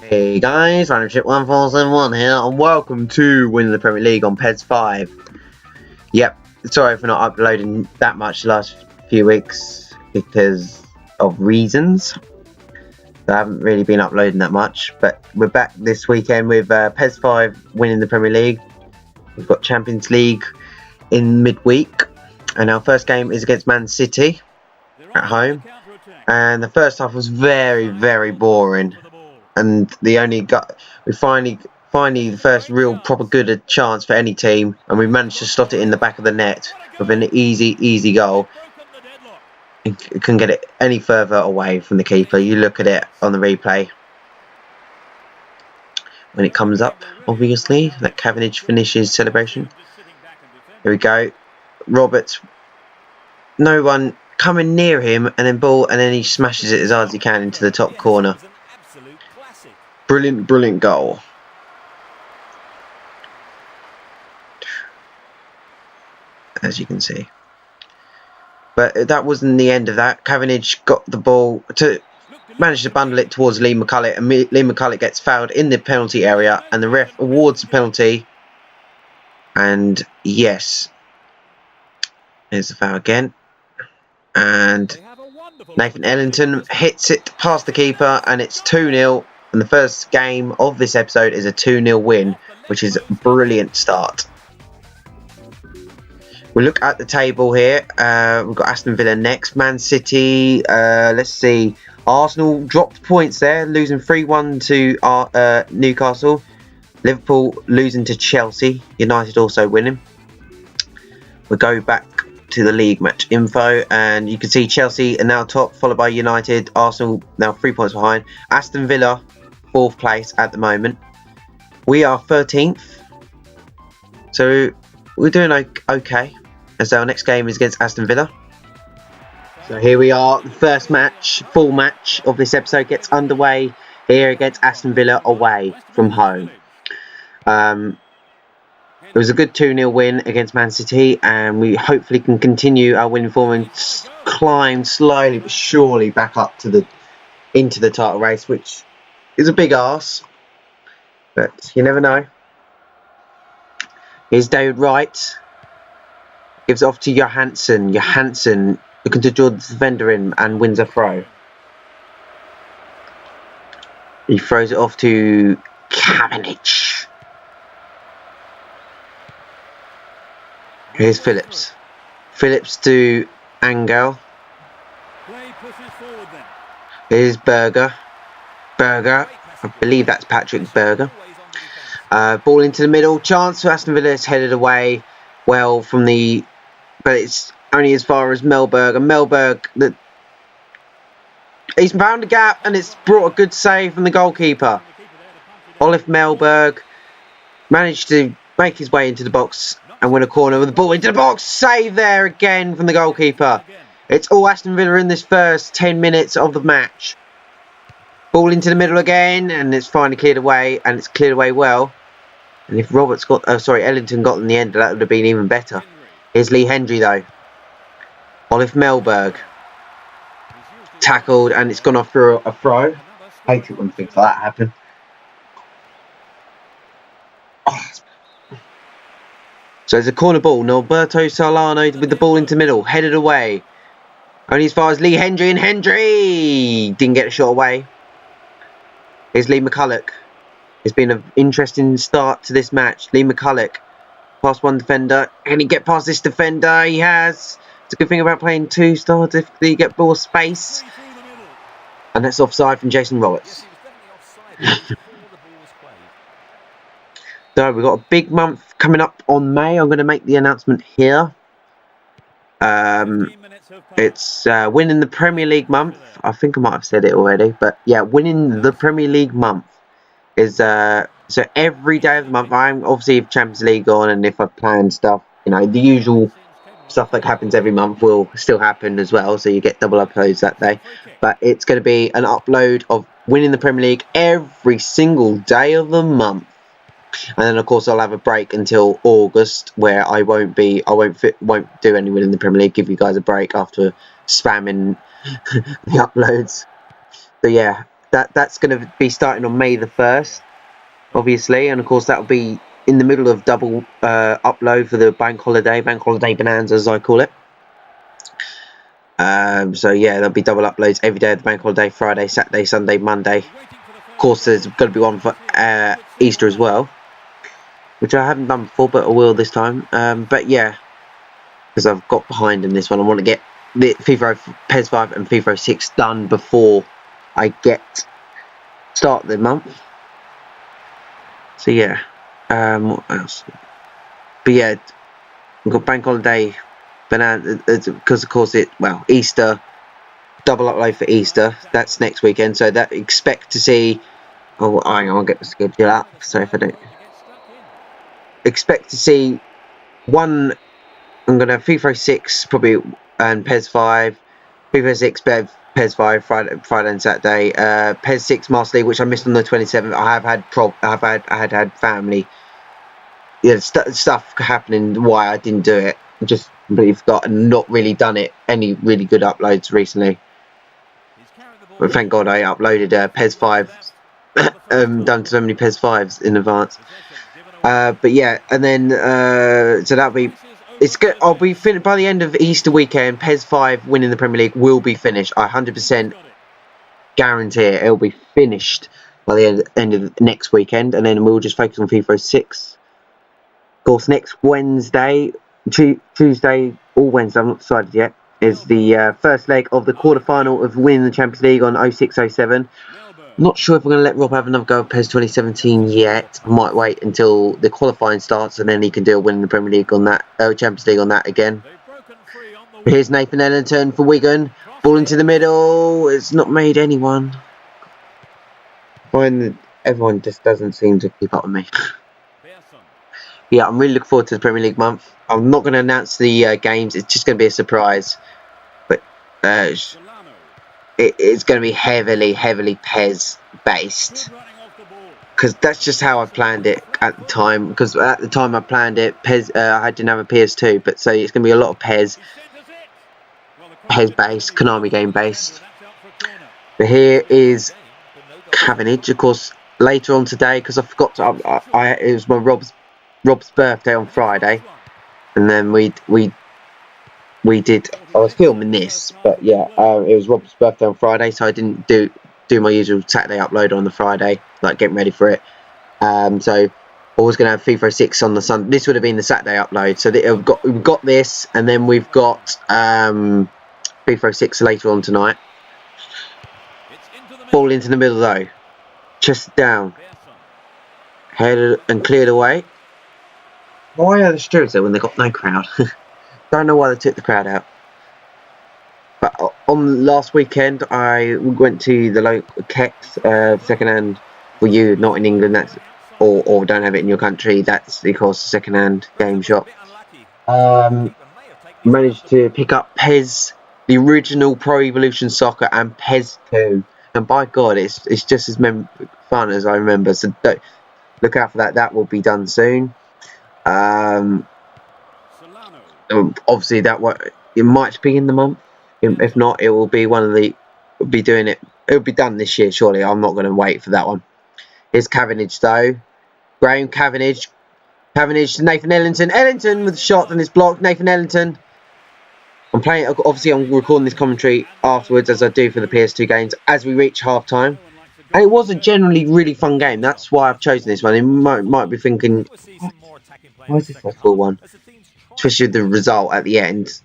Hey guys, RandomShip1471 here, and welcome to Winning the Premier League on PES 5. Yep, sorry for not uploading that much the last few weeks because of reasons. I haven't really been uploading that much, but we're back this weekend with PES 5 winning the Premier League. We've got Champions League in midweek, and our first game is against Man City at home. And the first half was very boring. And we finally the first real proper good chance for any team, and we managed to slot it in the back of the net with an easy goal. You can get it any further away from the keeper. You look at it on the replay when it comes up, obviously, that Cavendish finishes celebration. Here we go. Roberts, no one coming near him, and then he smashes it as hard as he can into the top corner. Brilliant goal. As you can see. But that wasn't the end of that. Cavendish got the ball managed to bundle it towards Lee McCulloch, and Lee McCulloch gets fouled in the penalty area, and the ref awards the penalty. And yes, there's the foul again. And Nathan Ellington hits it past the keeper, and it's 2-0. And the first game of this episode is a 2-0 win, which is a brilliant start. We look at the table here. We've got Aston Villa next. Man City, let's see. Arsenal dropped points there, losing 3-1 to Newcastle. Liverpool losing to Chelsea. United also winning. We'll go back to the league match info, and you can see Chelsea are now top, followed by United. Arsenal now 3 points behind. Aston Villa 4th place at the moment. We are 13th, so we're doing okay, as our next game is against Aston Villa. So here we are, the first match, full match of this episode gets underway here against Aston Villa away from home. It was a good 2-0 win against Man City, and we hopefully can continue our winning form and climb slowly but surely back up into the title race, which is a big arse, but you never know. Here's David Wright. Gives it off to Johansson. Johansson looking to draw the defender in and wins a throw. He throws it off to Cavendish. Here's Phillips. Phillips to Angel. Here's Berger. I believe that's Patrick Berger. Ball into the middle. Chance for Aston Villa. It's headed away well from the... But it's only as far as Mellberg. And Mellberg, he's found a gap, and it's brought a good save from the goalkeeper. Olive Mellberg managed to make his way into the box and win a corner with the ball into the box. Save there again from the goalkeeper. It's all Aston Villa in this first 10 minutes of the match. Ball into the middle again, and it's finally cleared away, and it's cleared away well. And if Ellington got in the end, that would have been even better. Here's Lee Hendry though. Olive Mellberg tackled, and it's gone off for a throw. I hate it when things like that happen. So it's a corner ball. Norberto Solano with the ball into the middle, headed away. Only as far as Lee Hendry, and Hendry didn't get a shot away. Here's Lee McCulloch. It's been an interesting start to this match. Lee McCulloch past one defender. Can he get past this defender? He has. It's a good thing about playing two stars if you get more space. And that's offside from Jason Roberts. So we've got a big month coming up on May. I'm going to make the announcement here. It's winning the Premier League month. I think I might have said it already, but yeah, winning the Premier League month is So every day of the month, I'm obviously if Champions League on, and if I plan stuff, you know, the usual stuff that happens every month will still happen as well. So you get double uploads that day, but it's going to be an upload of winning the Premier League every single day of the month. And then of course I'll have a break until August where I won't do any winning the Premier League. Give you guys a break after spamming the uploads. So yeah, that's going to be starting on May the 1st. Obviously, and of course that'll be in the middle of double upload for the bank holiday bonanza as I call it. So yeah, there'll be double uploads every day of the bank holiday: Friday, Saturday, Sunday, Monday. Of course, there's going to be one for Easter as well, which I haven't done before, but I will this time. But yeah, because I've got behind in this one, I want to get the PES 5 and FIFA 6 done before I start the month. So yeah, what else? But yeah, we've got bank holiday, because of course Easter, double upload for Easter. That's next weekend, so that expect to see. Oh, hang on, I'll get the schedule up. So if I don't expect to see one, I'm gonna have FIFA 6 probably and PES 5, FIFA 6, PES 5 Friday and Saturday, PES 6 Master League, which I missed on the 27th. I had family, stuff happening why I didn't do it. I just completely forgot and not really done any really good uploads recently. But thank God I uploaded PES 5, done so many PES 5s in advance. But yeah, and then so that'll be. It's good. I'll be finished by the end of Easter weekend. PES 5 winning the Premier League will be finished. I 100% guarantee it. It'll be finished by the end of next weekend, and then we'll just focus on FIFA 6. Of course, next Wednesday, Tuesday or Wednesday, I'm not decided yet, is the first leg of the quarter-final of winning the Champions League on 06-07. Not sure if we're going to let Rob have another go at PES 2017 yet. I might wait until the qualifying starts and then he can do a win in the Premier League on that, Champions League on that again. Here's Nathan Ellington for Wigan. Ball into the middle. It's not made anyone. Everyone just doesn't seem to keep up with me. Yeah, I'm really looking forward to the Premier League month. I'm not going to announce the games. It's just going to be a surprise. But it's going to be heavily PES based, because that's just how I planned it at the time. Because at the time I planned it, PES, I didn't have a PS2, but so it's going to be a lot of PES based, Konami game based. But here is Cavenage, of course. Later on today, because I forgot to, it was my Rob's birthday on Friday, and then we did. I was filming this, but yeah, it was Rob's birthday on Friday, so I didn't do my usual Saturday upload on the Friday, like getting ready for it. So I was going to have FIFA 6 on the Sunday. This would have been the Saturday upload. So we've got this, and then we've got FIFA 6 later on tonight. Ball into the middle though, chest down, headed and cleared away. Why are the stewards there when they got no crowd? Don't know why they took the crowd out. But on last weekend, we went to the local Kex second-hand for you, not in England. That's or don't have it in your country. That's of course a second-hand game shop. Managed to pick up PES, the original Pro Evolution Soccer, and PES 2. And by God, it's just as fun as I remember. So look out for that. That will be done soon. Obviously it might be in the month. If not, it will be doing it. It'll be done this year, surely. I'm not going to wait for that one. Here's Cavenage though. Graham Cavenage to Nathan Ellington. Ellington with a shot and it's blocked. Nathan Ellington. I'm recording this commentary afterwards, as I do for the PS2 games, as we reach half time. And it was a generally really fun game. That's why I've chosen this one. You might be thinking, why is this a full one? Especially the result at the end,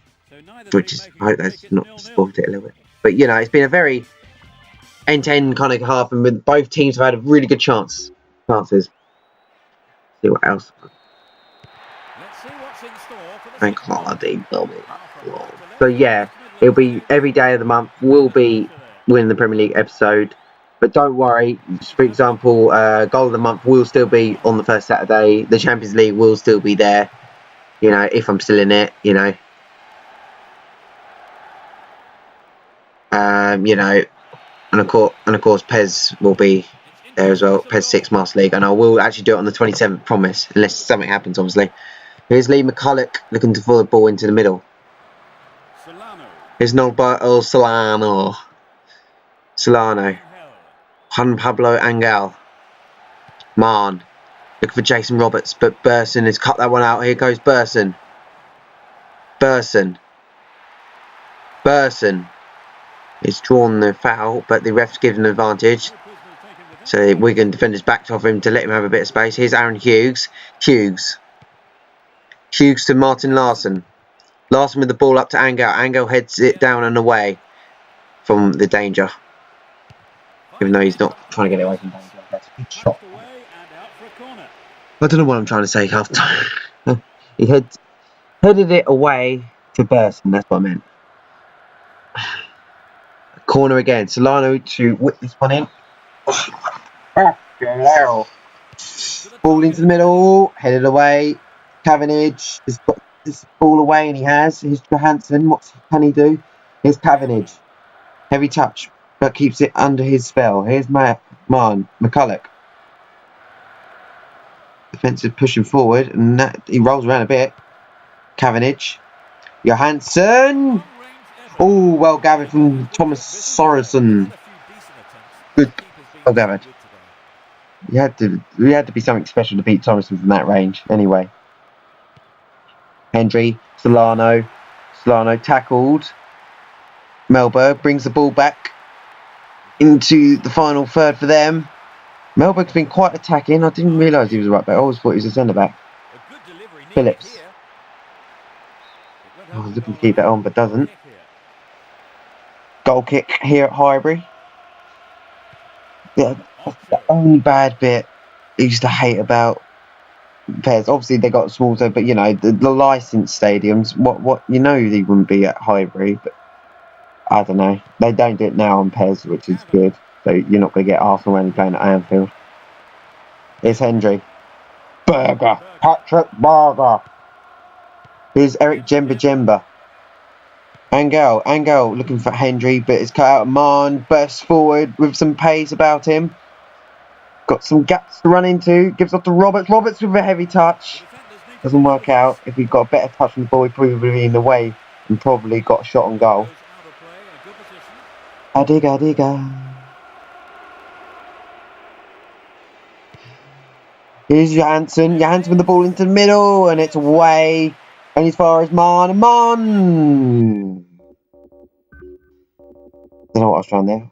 which is, I hope that's not spoiled it a little bit. But you know, it's been a very end-to-end kind of half, and with both teams have had a really good chances. See what else. Thank holiday will be. So yeah, it'll be every day of the month. Will be winning the Premier League episode. But don't worry, for example, Goal of the Month will still be on the first Saturday. The Champions League will still be there, you know, if I'm still in it, you know. You know, and of course, PES will be there as well. PES 6 Master League, and I will actually do it on the 27th, promise, unless something happens, obviously. Here's Lee McCulloch looking to throw the ball into the middle. Here's Norberto Solano. Juan Pablo Angel. Marn. Looking for Jason Roberts, but Burson has cut that one out. Here goes Burson. Burson has drawn the foul, but the ref's given an advantage. So Wigan defenders backed off him to let him have a bit of space. Here's Aaron Hughes. Hughes to Martin Larsson. Larsson with the ball up to Angel. Angel heads it down and away from the danger. Even though he's not trying to get it away from danger. That's a good shot. I don't know what I'm trying to say half time. He headed it away to Burson. That's what I meant. Corner again. Solano to whip this one in. Ball into the middle. Headed away. Cavenage has got this ball away, and he has. Here's Johansson. What can he do? Here's Cavenage. Heavy touch, but keeps it under his spell. Here's McCulloch. Defensive pushing forward, and he rolls around a bit. Cavenage. Johansson. Oh, well gathered from Thomas Sorensen. Good. Well gathered. We had to be something special to beat Thomason from that range. Anyway. Hendry. Solano tackled. Melberg brings the ball back into the final third for them. Melberg's been quite attacking. I didn't realise he was a right back. I always thought he was a centre back. Phillips. I was looking to keep that on, but doesn't. Goal kick here at Highbury. Yeah, that's the only bad bit I used to hate about PES. Obviously, they got small, but you know, the licensed stadiums. What you know, they wouldn't be at Highbury, but I don't know. They don't do it now on PES, which is good. So you're not going to get Arsenal when you're playing at Anfield. Here's Hendry. Patrick Berger. Here's Eric Jemba. Angel looking for Hendry, but it's cut out. Marn bursts forward with some pace about him. Got some gaps to run into. Gives off to Roberts. Roberts with a heavy touch. Doesn't work out. If he'd got a better touch on the ball, he'd probably be in the way and probably got a shot on goal. Adiga. Here's Johansson. Johansson with the ball into the middle, and it's away. And as far as Marn. Don't know what I was trying there.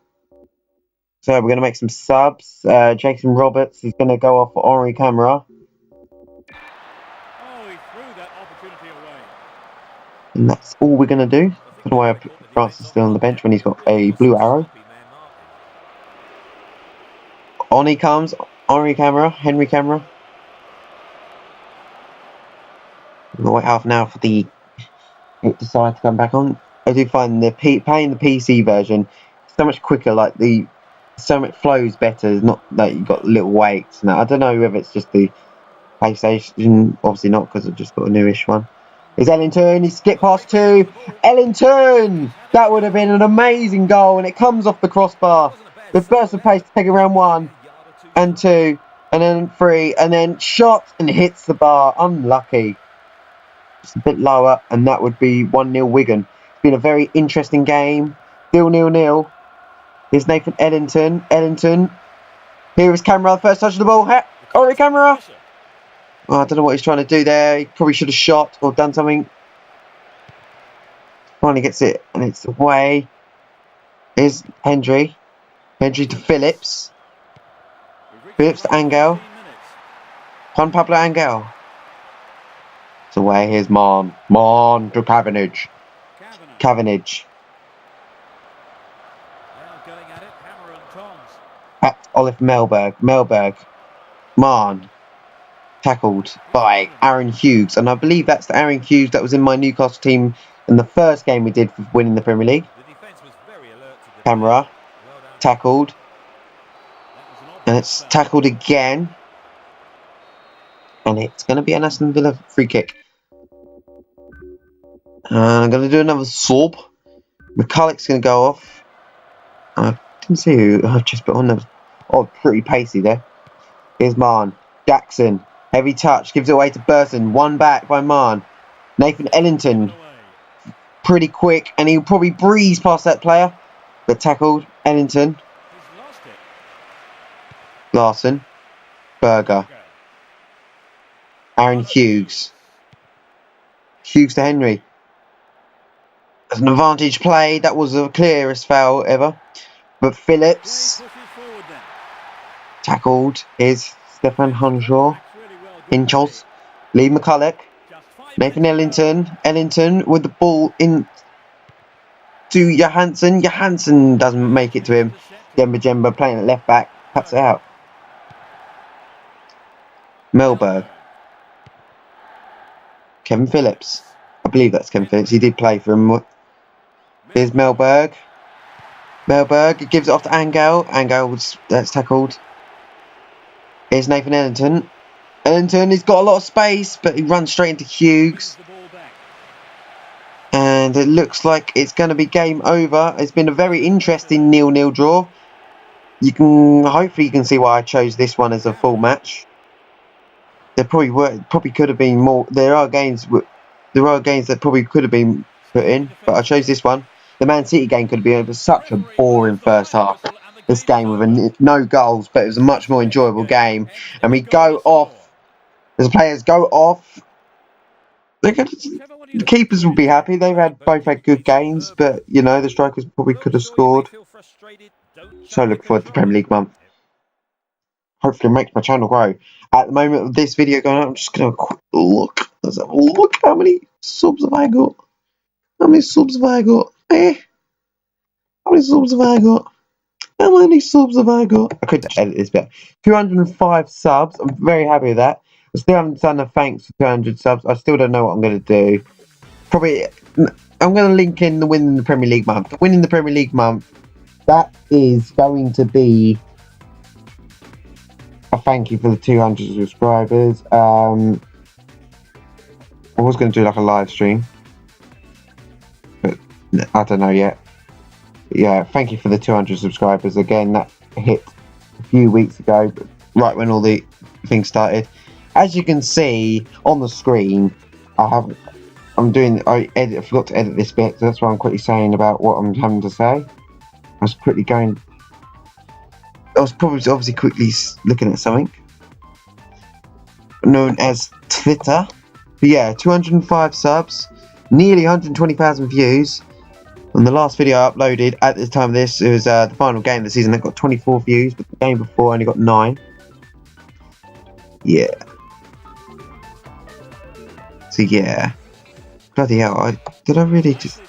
So we're going to make some subs. Jason Roberts is going to go off for Henri Camera. And that's all we're going to do. I don't know why Francis is still on the bench when he's got a blue arrow. On he comes. Henri Camera. We'll wait half an hour for it decide to come back on. I do find playing the PC version so much quicker. Like so much flows better. It's not like you got little weights. Now I don't know whether it's just the PlayStation. Obviously not, because I've just got a newish one. Is Ellington? He skipped past two. Ellington! That would have been an amazing goal, and it comes off the crossbar. The burst of pace to take around 1 and 2 and then 3 and then shot and hits the bar. Unlucky. Just a bit lower, and that would be 1-0 Wigan. It's been a very interesting game. Still 0-0. Here's Nathan Ellington. Here is Camera. First touch of the ball. Henri Camera. Oh, I don't know what he's trying to do there. He probably should have shot or done something. Finally gets it, and it's away. Here's Hendry. Hendry to Phillips. Phillips to Angel. Juan Pablo Angel. It's away. Here's Marn to Cavenage. At Olive Melberg. Marn. Tackled by Aaron Hughes, and I believe that's the Aaron Hughes that was in my Newcastle team in the first game we did for winning the Premier League. Camera tackled. And it's tackled again. And it's going to be an Aston Villa free kick. I'm going to do another sub. McCulloch's going to go off. I didn't see who I've just put on there. Oh, pretty pacey there. Here's Marn. Jackson. Heavy touch. Gives it away to Burton. One back by Marn. Nathan Ellington. Pretty quick. And he'll probably breeze past that player. But tackled. Ellington. Larson. Berger. Aaron Hughes. Hughes to Henry. That's an advantage play. That was the clearest foul ever. But Phillips. Tackled is Stefan Henshaw. Hinchos. Lee McCulloch. Nathan Ellington. Ellington with the ball in to Johansson. Johansson doesn't make it to him. Jemba playing at left back. Cuts it out. Melberg. Kevin Phillips. I believe that's Kevin Phillips. He did play for him. Here's Melberg. Melberg gives it off to Angel. Angel, that's tackled. Here's Nathan Ellington. Ellington, he's got a lot of space, but he runs straight into Hughes. And it looks like it's going to be game over. It's been a very interesting 0-0 draw. Hopefully you can see why I chose this one as a full match. There probably could have been more. There are games that probably could have been put in, but I chose this one. The Man City game could have been such a boring first half. This game with no goals, but it was a much more enjoyable game. And we go off. As players go off, the keepers will be happy. They've both had good games, but you know the strikers probably could have scored. So look forward to Premier League month. Hopefully it makes my channel grow. At the moment of this video going on, I'm just going to quick look. Let's have a look. How many subs have I got? How many subs have I got? How many subs have I got? How many subs have I got? I could edit this bit. 205 subs. I'm very happy with that. I still haven't done a thanks for 200 subs. I still don't know what I'm going to do. Probably, I'm going to link in the Winning the Premier League month. The Winning the Premier League month, that is going to be a thank you for the 200 subscribers. I was going to do like a live stream, but I don't know yet. But yeah, thank you for the 200 subscribers. Again, that hit a few weeks ago, but right when all the things started. As you can see on the screen, I forgot to edit this bit, so that's why I'm quickly saying about what I'm having to say. I was probably obviously quickly looking at something known as Twitter. But yeah, 205 subs, nearly 120,000 views. And the last video I uploaded at the time of this, it was the final game of the season. That got 24 views, but the game before only got 9. Yeah. So yeah, bloody hell! Did I really just?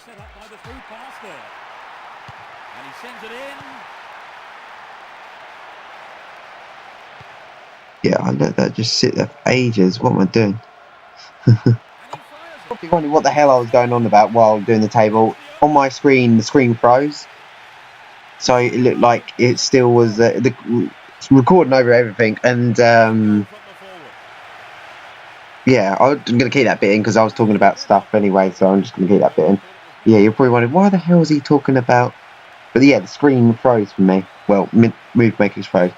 Yeah, I let that just sit there for ages. What am I doing? Probably wondering what the hell I was going on about while doing the table. On my screen, the screen froze, so it looked like it still was it's recording over everything, and yeah, I'm going to keep that bit in because I was talking about stuff anyway, so I'm just going to keep that bit in. Yeah, you're probably wondering, why the hell is he talking about? But yeah, the screen froze for me. Well, move makers froze.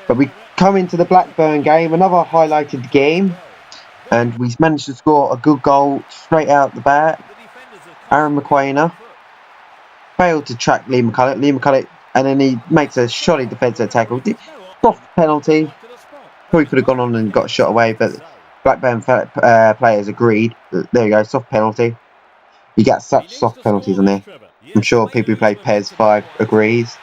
But we come into the Blackburn game, another highlighted game. And we managed to score a good goal straight out the bat. Aaron McQuainer failed to track Lee McCulloch, and then he makes a shoddy defensive tackle. Soft penalty. Probably could have gone on and got a shot away, but Blackburn players agreed. There you go, soft penalty. You get such soft penalties on there. I'm sure people who play PES 5 agrees.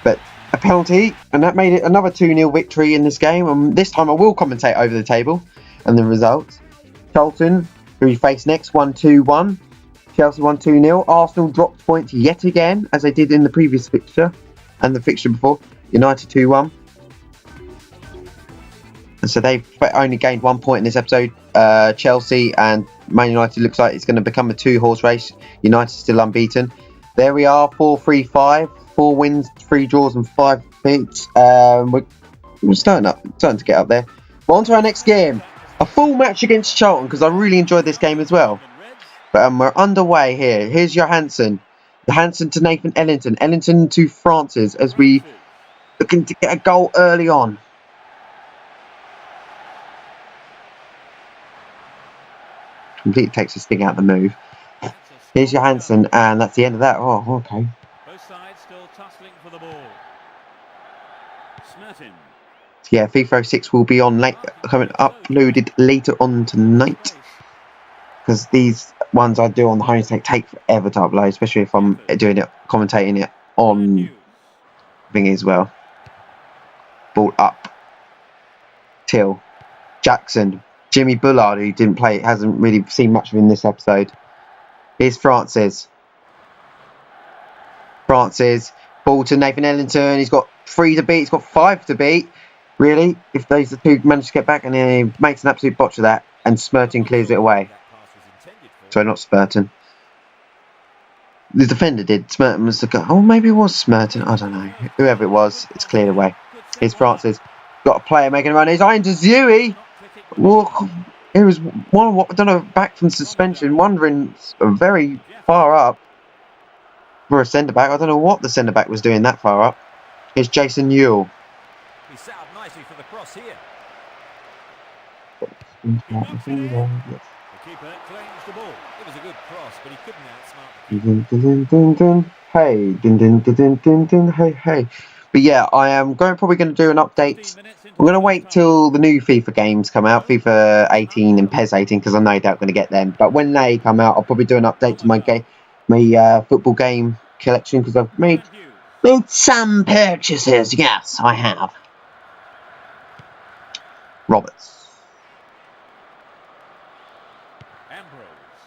But a penalty, and that made it another 2-0 victory in this game. And this time I will commentate over the table and the results. Charlton, who we face next, 1-2-1. Chelsea won 2-0. Arsenal dropped points yet again, as they did in the previous fixture and the fixture before. United 2-1. And so they've only gained 1 point in this episode. Chelsea and Man United looks like it's going to become a 2-horse race. United still unbeaten. There we are, 4-3-5. 4 wins, 3 draws, and 5 defeats. We're starting to get up there. But on to our next game. A full match against Charlton, because I really enjoyed this game as well. But we're underway here. Here's Johansson. Johansson to Nathan Ellington. Ellington to Francis as we looking to get a goal early on. Completely takes this thing out of the move. Here's Johansson, and that's the end of that. Oh, okay. Both sides still tussling for the ball. Smertin. Yeah, FIFA 06 will be on uploaded later on tonight, because these ones I do on the home take forever to upload, especially if I'm doing it, commentating it on thingy as well. Ball up. Till Jackson. Jimmy Bullard, who didn't play, hasn't really seen much of in this episode. Here's Francis. Francis. Ball to Nathan Ellington. He's got 3 to beat. He's got 5 to beat. Really? If those two manage to get back, and then he makes an absolute botch of that, and Smerton clears it away. Sorry, not Smerton. The defender did. Smerton was the guy. Oh, maybe it was Smerton. I don't know. Whoever it was, it's cleared away. Here's Francis. Got a player making a run. He's Iron to Zui. Well, it was one. I don't know. Back from suspension, wondering very far up for a centre back. I don't know what the centre back was doing that far up. Here's Jason Newell. He set up nicely for the cross here. Yes. The keeper claims the ball. It was a good cross, but he couldn't outsmart the Hey, hey, hey. But yeah, I am probably going to do an update. I'm going to wait till the new FIFA games come out, FIFA 18 and PES 18, because I'm no doubt going to get them. But when they come out, I'll probably do an update to my football game collection, because I've made some purchases. Yes, I have. Roberts. I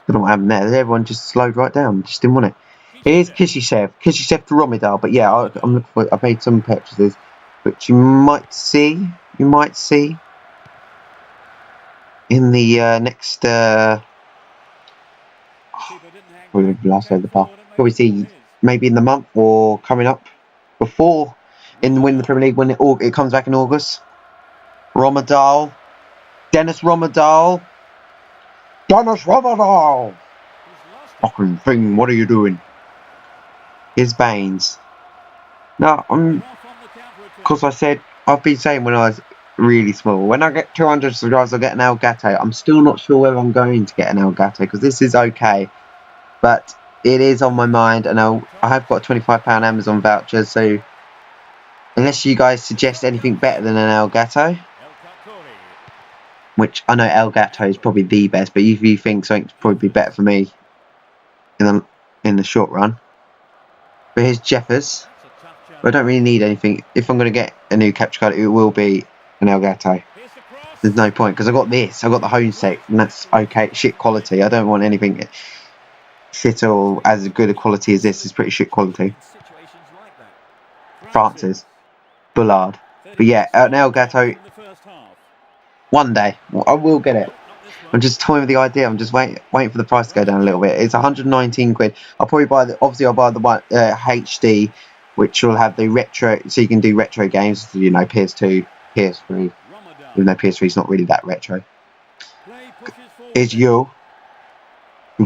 don't know what happened there. Everyone just slowed right down. Just didn't want it. Here's Kishishev. Kishishev to Romidal. But yeah, I'm looking for. I've made some purchases, which you might see. In the next. Probably see maybe in the month or coming up before in the Premier League when it comes back in August. Romidal. Dennis Romidal. Fucking thing, what are you doing? Here's Baines. Now, because I've been saying when I was really small, when I get 200 subscribers, I'll get an Elgato. I'm still not sure whether I'm going to get an Elgato, because this is okay, but it is on my mind, and I have got a £25 Amazon voucher, so unless you guys suggest anything better than an Elgato, which I know Elgato is probably the best, but if you think something's probably better for me in the short run. But here's Jeffers. But I don't really need anything. If I'm going to get a new capture card, it will be an Elgato. There's no point, because I got this. I got the home set, and that's okay, shit quality. I don't want anything shit or as good a quality as this. Is pretty shit quality. Francis. Bullard. But yeah, an Elgato. One day, I will get it. I'm just toying with the idea. I'm just waiting for the price to go down a little bit. It's 119 quid. I'll probably buy I'll buy the one HD, which will have the retro, so you can do retro games. You know, PS2, PS3. Even though PS3 is not really that retro. Here's you.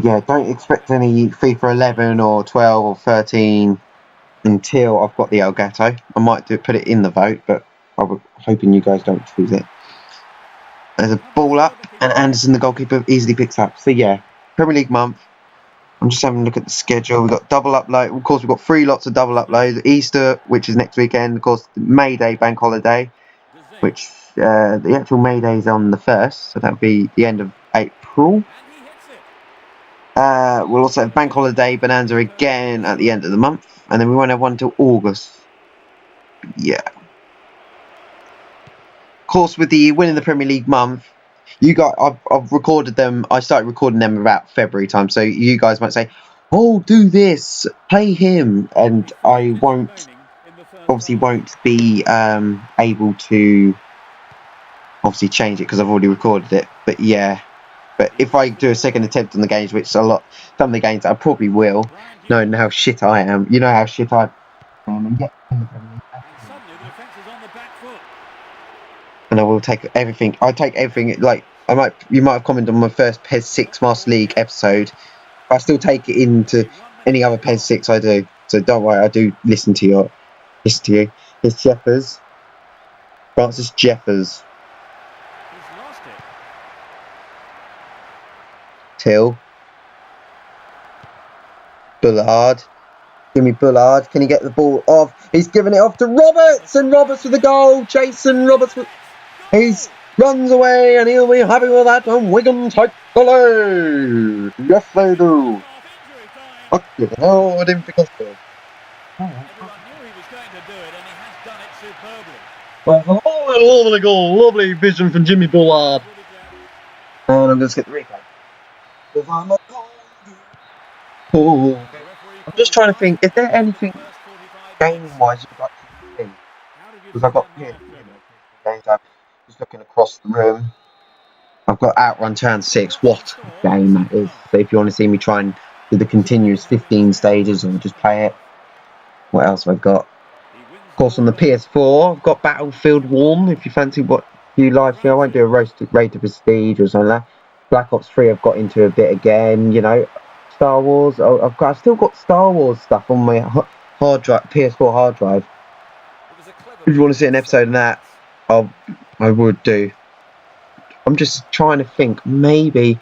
Yeah, don't expect any FIFA 11 or 12 or 13 until I've got the Elgato. I might put it in the vote, but I'm hoping you guys don't choose it. There's a ball up, and Anderson, the goalkeeper, easily picks up. So yeah, Premier League month. I'm just having a look at the schedule. We've got double upload. Of course, we've got 3 lots of double uploads. Easter, which is next weekend. Of course, May Day bank holiday, which the actual May Day is on the 1st, so that'll be the end of April. We'll also have bank holiday bonanza again at the end of the month, and then we won't have one until August. Yeah. Course, with the winning the Premier League month, you got I've recorded them. I started recording them about February time, so you guys might say, "Oh, do this, play him," and I won't be able to obviously change it because I've already recorded it. But yeah, but if I do a second attempt on the games, which some of the games I probably will, knowing how shit I am, you know how shit I And get in the Premier League. And suddenly the defence is on the back foot. And I will take everything. I take everything. Like you might have commented on my first PES 6 Master League episode. I still take it into any other PES 6 I do. So don't worry, I do listen to you. It's Jeffers. Francis Jeffers. He's lost it. Till. Bullard. Jimmy Bullard. Can he get the ball off? He's giving it off to Roberts. And Roberts with the goal. Jason Roberts. He's runs away and he'll be happy with that. And Wigan take the lead. Yes, they do. Oh, I didn't think I could. Everyone knew he was going to do it, and he has done it superbly. Well, lovely goal, lovely vision from Jimmy Bullard. And I'm going to get the replay. I'm just trying to think, is there anything game-wise you'd like to see? Because I've got here, games. I'm just looking across the room. I've got Outrun Turn 6. What a game that is. So if you want to see me try and do the continuous 15 stages or just play it. What else have I got? Of course, on the PS4, I've got Battlefield 1. If you fancy what you live feel, I won't do a rated prestige or something like that. Black Ops 3, I've got into a bit again. You know, Star Wars. I've still got Star Wars stuff on my hard drive, PS4 hard drive. If you want to see an episode of that, I would do. I'm just trying to think. Maybe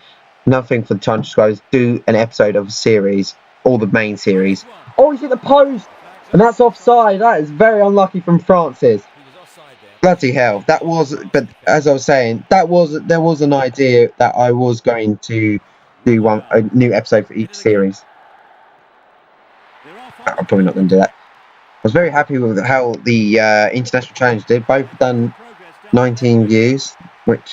another thing for the time to subscribe is do an episode of a series, all the main series. Oh, he's hit the post! And that's offside. That is very unlucky from Francis. Bloody hell. That was, but as I was saying, there was an idea that I was going to do a new episode for each series. I'm probably not going to do that. I was very happy with how the International Challenge did. Both done 19 views, which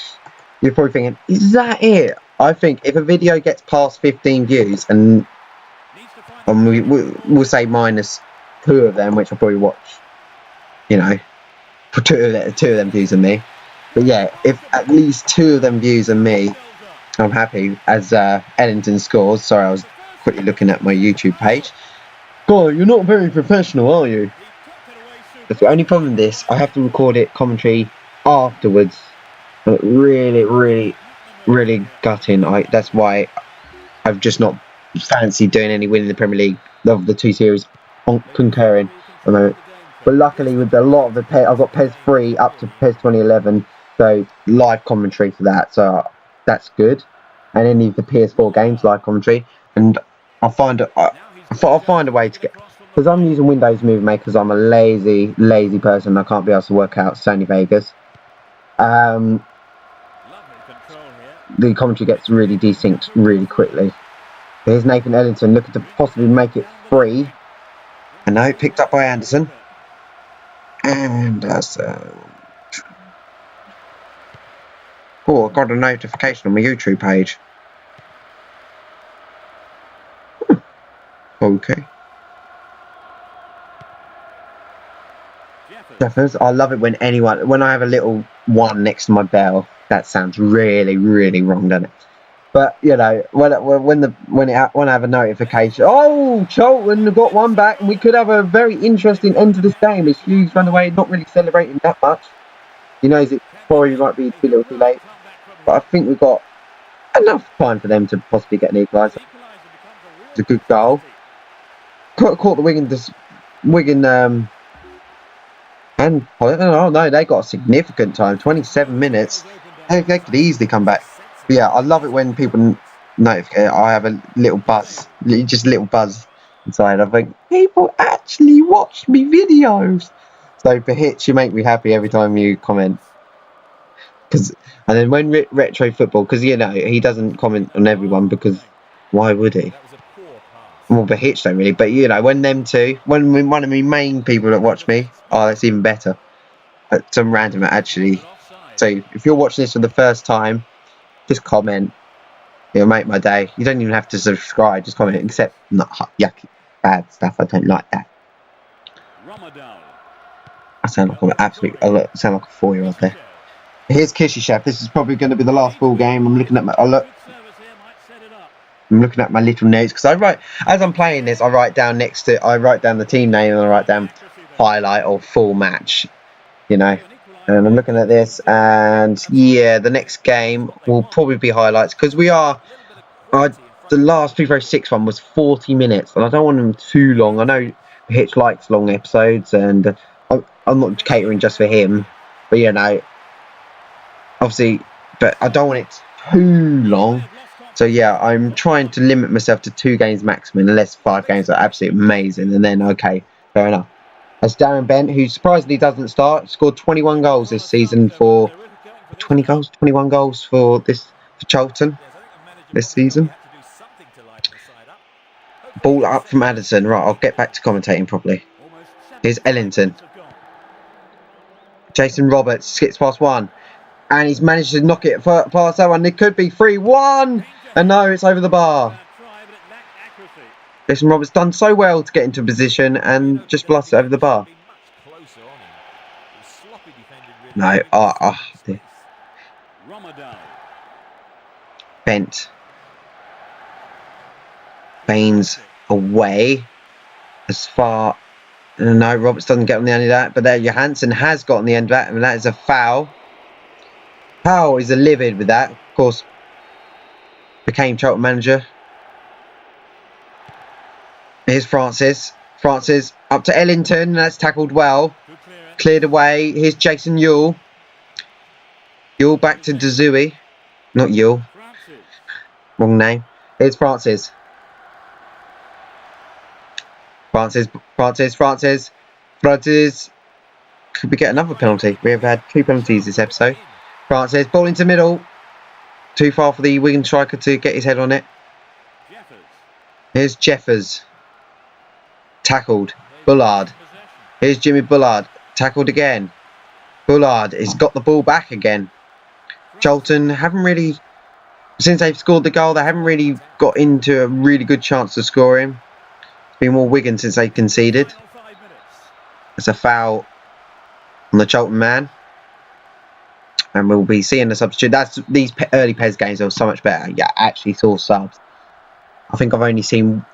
you're probably thinking, is that it? I think if a video gets past 15 views and we'll say minus 2 of them, which I'll probably watch, you know, for 2 of them views on me. But yeah, if at least 2 of them views on me, I'm happy. As Ellington scores. Sorry, I was quickly looking at my YouTube page. God, you're not very professional, are you? That's the only problem with this. I have to record it commentary afterwards. But really gutting. That's why I've just not fancied doing any winning the Premier League of the 2 series concurring. But luckily, with a lot of the PES, I've got PES 3 up to PES 2011, so live commentary for that. So that's good. And any of the PS4 games live commentary, and I'll find a way to get, because I'm using Windows Movie Maker because I'm a lazy person. I can't be asked to work out Sony Vegas. The commentary gets really desynced really quickly. Here's Nathan Ellington looking to possibly make it free. And now picked up by Anderson. And that's oh, I got a notification on my YouTube page. Okay. Jeffers, I love it when I have a little 1 next to my bell. That sounds really wrong, doesn't it? But you know, when I have a notification, oh, Charlton got 1 back, and we could have a very interesting end to this game. As Hughes run away, not really celebrating that much. He knows it probably might be too little, too late. But I think we've got enough time for them to possibly get an equaliser. It's a good goal. Caught the Wigan. And oh no, they got a significant time. 27 minutes. They could easily come back. But yeah, I love it when people notify. I have a little buzz, just a little buzz inside. I think people actually watch me videos. So for Hitch, you make me happy every time you comment. And then when Retro Football, because you know he doesn't comment on everyone, because why would he? Well, but Hitch don't really. But you know, when them two, when one of my main people that watch me, oh, that's even better. Some random actually. So if you're watching this for the first time, just comment. It'll make my day. You don't even have to subscribe. Just comment. Except not yucky, bad stuff. I don't like that. I sound like I sound like a 4-year-old there. Here's Kissy Chef. This is probably going to be the last ball game. I'm looking at my. I'm looking at my little notes because as I'm playing this, I write down the team name and I write down highlight or full match, you know. And I'm looking at this, and yeah, the next game will probably be highlights because the last FIFA 6 one was 40 minutes, and I don't want them too long. I know Hitch likes long episodes, and I'm not catering just for him, but you know, obviously, but I don't want it too long. So yeah, I'm trying to limit myself to 2 games maximum, unless 5 games are absolutely amazing, and then okay, fair enough. That's Darren Bent, who surprisingly doesn't start. Scored 21 goals this season for 21 goals for Charlton this season. Ball up from Addison. Right, I'll get back to commentating properly. Here's Ellington. Jason Roberts skips past one, and he's managed to knock it past that one. It could be 3-1, and no, it's over the bar. Jason Roberts done so well to get into position and just blasted over the bar. No, dear. Bent. Baines away. As far... No, Roberts doesn't get on the end of that, but there Johansson has got on the end of that, and that is a foul. Powell is livid with that. Of course, became Charlton manager. Here's Francis. Francis up to Ellington. That's tackled well. Cleared away. Here's Jason Yule. Yule back to Dazui. Not Yule. Wrong name. Here's Francis. Francis. Could we get another penalty? We have had 2 penalties this episode. Francis. Ball into middle. Too far for the Wigan striker to get his head on it. Here's Jeffers. Tackled. Bullard. Here's Jimmy Bullard. Tackled again. Bullard has got the ball back again. Charlton haven't really, since they've scored the goal, they haven't really got into a really good chance to score him. It's been more Wigan since they conceded. It's a foul on the Charlton man. And we'll be seeing the substitute. These early PES games are so much better. Yeah, I actually saw subs. I think I've only seen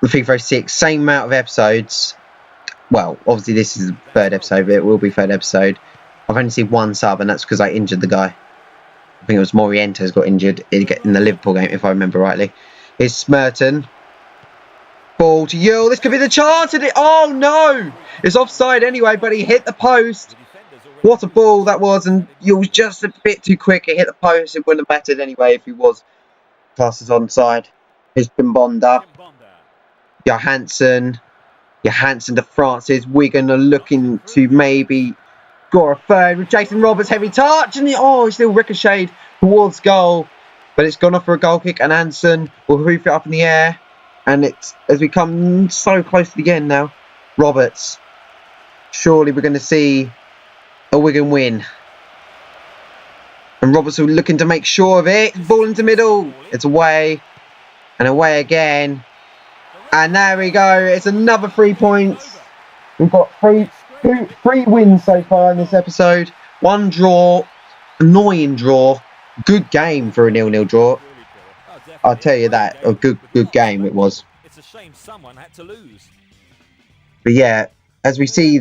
the FIFA 6, same amount of episodes. Well, obviously this is the 3rd episode, but it will be 3rd episode. I've only seen 1 sub, and that's because I injured the guy. I think it was Morientes got injured in the Liverpool game, if I remember rightly. Here's Smerton. Ball to Yule. This could be the chance. Oh no! It's offside anyway, but he hit the post. What a ball that was, and Yule was just a bit too quick. It hit the post. It wouldn't have mattered anyway if he was classed as onside. Here's Bimbonda. Johansson to Francis. Wigan are looking to maybe score a 3rd with Jason Roberts' heavy touch, and he still ricocheted towards goal, but it's gone off for a goal kick, and Hansen will hoof it up in the air, and it's as we come so close to the end now. Roberts, surely we're going to see a Wigan win, and Roberts will looking to make sure of it. Ball into middle, it's away, and away again. And there we go. It's another 3 points. We've got three wins so far in this episode. 1 draw. Annoying draw. Good game for a 0-0 draw. I'll tell you that. A good game it was. It's a shame someone had to lose. But yeah, as we see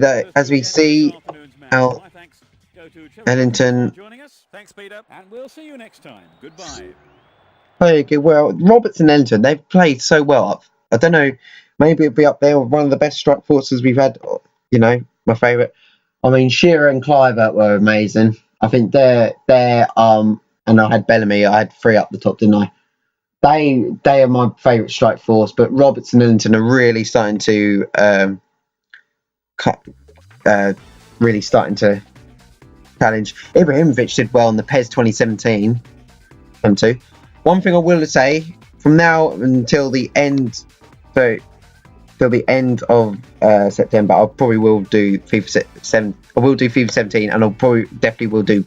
how Ellington. Thanks, Peter. And we'll see you next time. Goodbye. Okay, well, Roberts and Ellington, they've played so well. I don't know, maybe it'll be up there with one of the best strike forces we've had, you know, my favourite. I mean, Shearer and Clivert were amazing. I think they're and I had Bellamy, I had 3 up the top, didn't I? They are my favourite strike force, but Roberts and Ellington are really starting to challenge. Ibrahimovic did well in the PES 2017. One thing I will say, from now until the end, till the end of September, I probably will do FIFA 7. I will do FIFA 17, and I'll definitely will do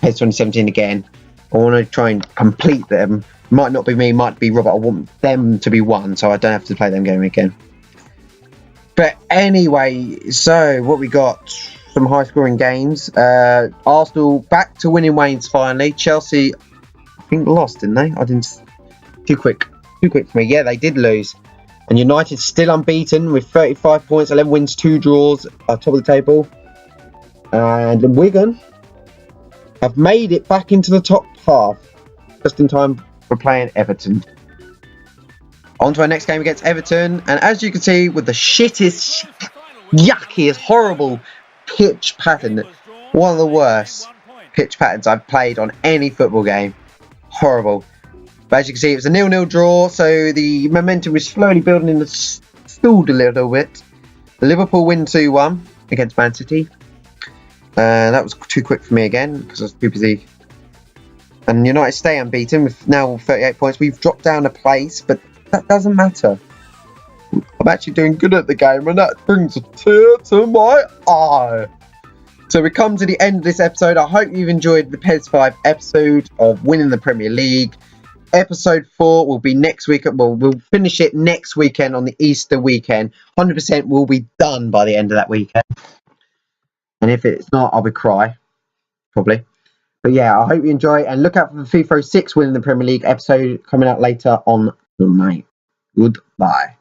PES 2017 again. I want to try and complete them. Might not be me, might be Robert. I want them to be won, so I don't have to play them game again. But anyway, so what we got? Some high-scoring games. Arsenal back to winning ways finally. Chelsea, I think, lost, didn't they? Too quick. Too quick for me. Yeah, they did lose. And United still unbeaten with 35 points, 11 wins, 2 draws, top of the table. And Wigan have made it back into the top half, just in time for playing Everton. On to our next game against Everton. And as you can see, with the shittest, yuckiest, horrible pitch pattern, one of the worst pitch patterns I've played on any football game. Horrible. But as you can see, it was a 0-0 draw, so the momentum was slowly building in the stalled a little bit. Liverpool win 2-1 against Man City. That was too quick for me again, because I was too busy. And United stay unbeaten with now 38 points. We've dropped down a place, but that doesn't matter. I'm actually doing good at the game, and that brings a tear to my eye. So we come to the end of this episode. I hope you've enjoyed the PES 5 episode of winning the Premier League. Episode 4 will be next week. Well, we'll finish it next weekend on the Easter weekend. 100% will be done by the end of that weekend. And if it's not, I'll be cry. Probably. But yeah, I hope you enjoy. And look out for the FIFA 6 winning the Premier League episode coming out later on tonight. Goodbye.